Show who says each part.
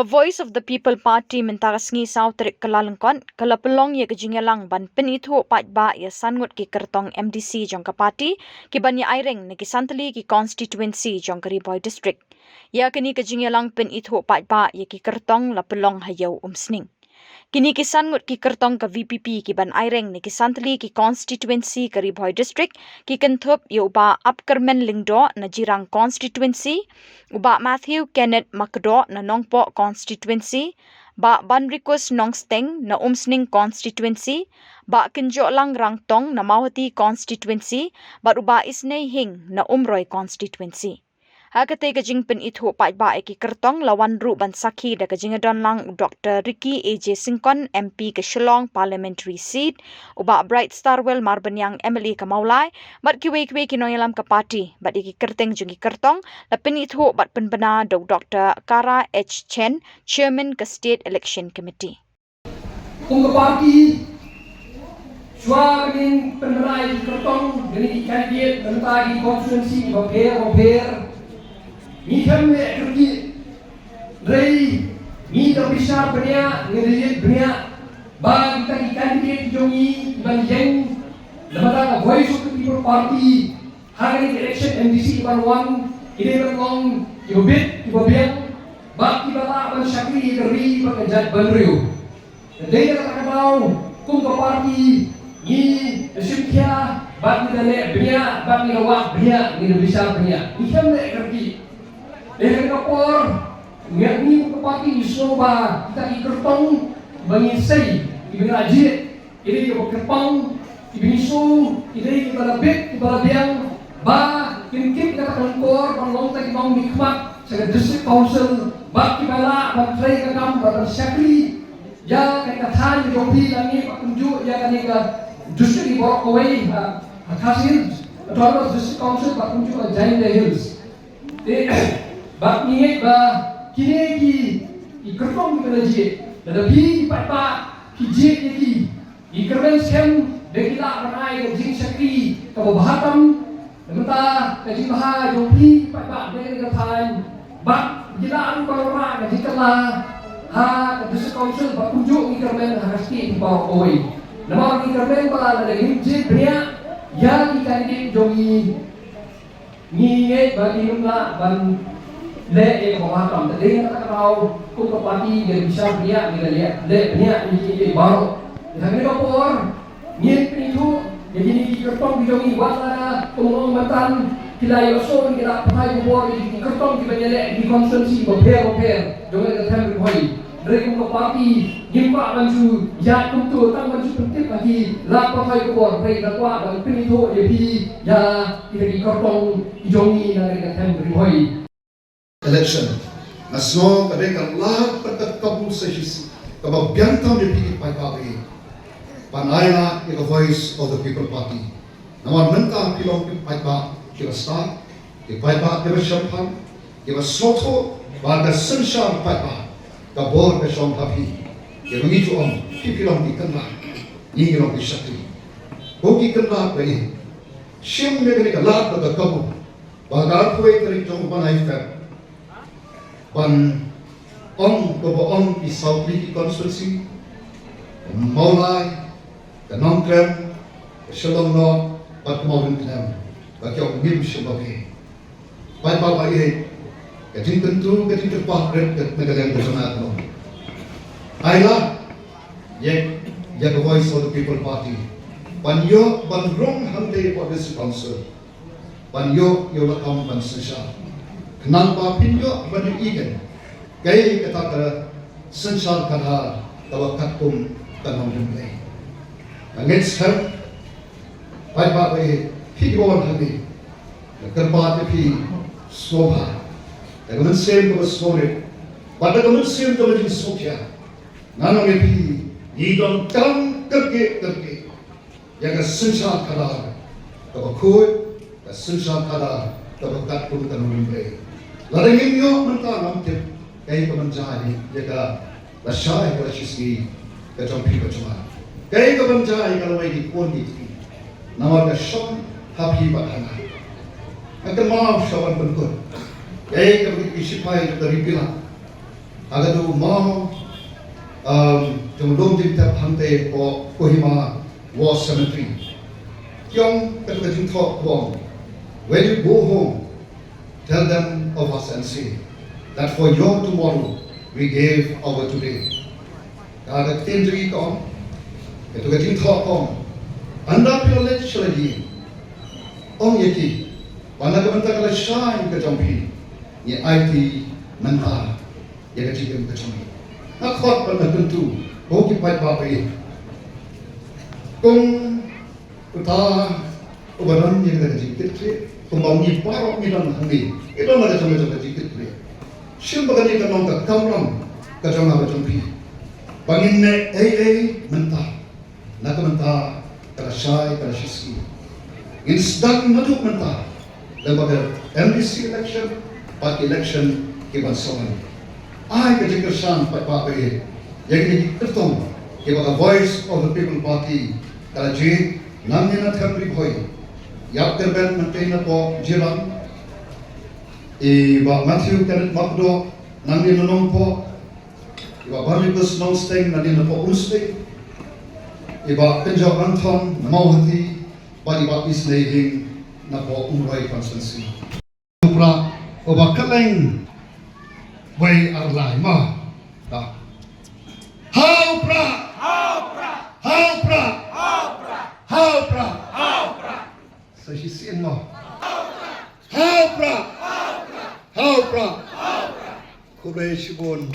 Speaker 1: Ka Voice of the People Party minta sngi sau tarik Kyllalyngkot kalapelong ye ke jingialang ban Pynithuh paidbah ye ngut ki Kyrtong Mdc jong ka party ki ban ye aireng ni ki tylli ki Constituency jong Ri Bhoi District. Ya kini ke jingialang Pynithuh paidbah ye ki Kyrtong lapelong Iew Umsning. Kini kisan ngut ki Kyrtong ka VPP ki ban aireng ni ki tylli ki Constituency ka Ri Bhoi District ki kynthup ye uba Apkyrmen Lyngdoh na Jirang Constituency, uba Mathew Kenneth Makdoh na Nongpoh Constituency, Bah Banrikus Nongsteng na Umsning Constituency, Bah Kynjohlang Rangtong na Mathew Constituency, bat uba Isnei Hing na Umroi Constituency. Hakate kajing Pynithuh paidbah ki Kyrtong lawan ru ban sakhi da kajing Donlang Dr. Ri Singkon MP ke Shillong Parliamentary Seat, Bah Brightstarwell Marbaniang MLA ke Maulai, bat kiwe kinoyalam ke parti, bat iki Kyrteng jungi Kyrtong, la Pynithuh bat penbena do Dr. Kara H. Chen, Chairman ke State Election Committee.
Speaker 2: Kung ke parti, Shua kini penberai di Kyrtong, dari candidate tentang di Constituency, Bapir, Miham le kerji, Ri mi terbesar banyak, ngelihat banyak, bagi kita candidate jongi banjeng, lembaga Voice of the People Party, hari election MDC Ban ini berkong, ibabit, ibabiang, bagi bala ban syakri dari pekerjaan Banrikus. Dari kata tahu, kung ke parti, ni simkia, bagi dale banyak, bagi lawak banyak, ni besar banyak. Miham le kerji. Dengan kapor, ni parti Isloba kita di Kyrtong mengisai ibn Ajit, ini ke Kepang, ibn Isu, ini ke Balabit, ke Balabiang, Bah Kynkhup kata Nongpoh, Nongsteng Nong Nikmat, sebagai District Council, Bah Kibala, Bah Tray Kagam, Bah Syakri, ya kata Tan Jopi lagi Pak Tunjuk, ya kata ke District di Borok Kawai, Hasil, atau District Council Pak Tunjuk Jain Hills. Bak ni kini ki Kyrtong kita lagi, tetapi paidbah ki jet ki Kyrmen scam dekila ramai ke jing syakri ke bahatam, mentah ke jing bahar jopi paidbah dekila time, bak gila anu kalau ke jing kelah ke District Council bak tunjuk ki Kyrmen harasti bawa koi, nama ki Kyrmen bala lagi jet banyak, ya ki kandidat jongi ni bagi nuna ban le bahatam, tadi kata kau kung parti dia bisa dia lihat le dia ini baru. Jangan kapor, ni Pynithuh jadi ni Kyrtong bijongi wala tumong matan Kyllalyngkot so kita pakai bor di Kyrtong kita nyelek di Constituency Bapir, jangan kita Ri Bhoi. Dari kung parti jimpa bantu ya kuntu tang bantu penting lagi la pakai bor dari dakwa dan Pynithuh jadi ya kita di Kyrtong bijongi dari kita Ri Bhoi.
Speaker 3: Election nasional mereka lah berkabul sehis kalau biantang dipilih pakai panayana the Voice of the People Party nama mentang pilong paidbah kita start di paidbah kita bersyampan kita sloto pada sensar paidbah kabur bersama tapi kita mengitu pilong di kena ini pilong di syakri bagi kena beri siang mereka lah berkabul bagar kue dari jong panai fer ban on di South League Constituency, Maulai, the Nongsteng, the Shillong Parliamentary Seat, Maudun Kine, bagi orang mim sebagai, baik ini, keting tentu keting terpah red negara yang bersama itu. Ayla, ya the Voice of the People Party, banyo banrong hantai policy council, banyo lakam ban sensar. Kenapa pinjau bagi ikan? Gaya kata sensal kata tawakat pun tanam jumlah. Angin sekarang, baik pinjauan kami, kerbat pi sloha. Dengan sem dengan slore, pada dengan sem dengan jenis sokya. Nanong pi hidung tam kerke, yang sensal kata tawakut, sensal kata tawakat pun tanam jumlah. Ladangin yo mentah namtip kay pemenjani jaga lasai kalau sisi kecampi kecama kay kemenjani kalau lagi pun di nama kesam happy bahana akan maaf sawan bentuk kay kebetulan isipai dari bilang agado mau jong jingialang hante ko Kohima War Cemetery. Kyong ketugating talk wong. When you go home, tell them of us and say that for your tomorrow we gave our today. Kada kendri kon, ketugating talk kon. Anda pilih lagi. Ong yaki, wana kementak kalau shine kejampi, ni IT mynta, ya kecil kejampi. Nak hot pada tentu, hoki paidbah ini. Kung kita obaran yang kecil kecil, kembang ni parok ni dan hangi, itu mana kecil kecil kecil. Siapa kali kita nongkat kamram kejampi kejampi. Bangin ne mynta, nak mynta kalau shine kalau shiski. Instan maduk mentah lembaga MDC election, party election kebansawan. Ai kejekersan paidbah yang ini Kyrtong kebaga voice of the people party kalau je namanya Ri Bhoi Apkyrmen maintain po Jirang Bah Mathew Kenneth Makdoh namanya Nongpoh Banrikus Nongsteng namanya Iew Umsning Kynjohlang Mathew Banrikus na po umroy Constituency. Pra oba kaleng way arlay ma. How pra. So she's saying ma. How pra. Kuray shibon.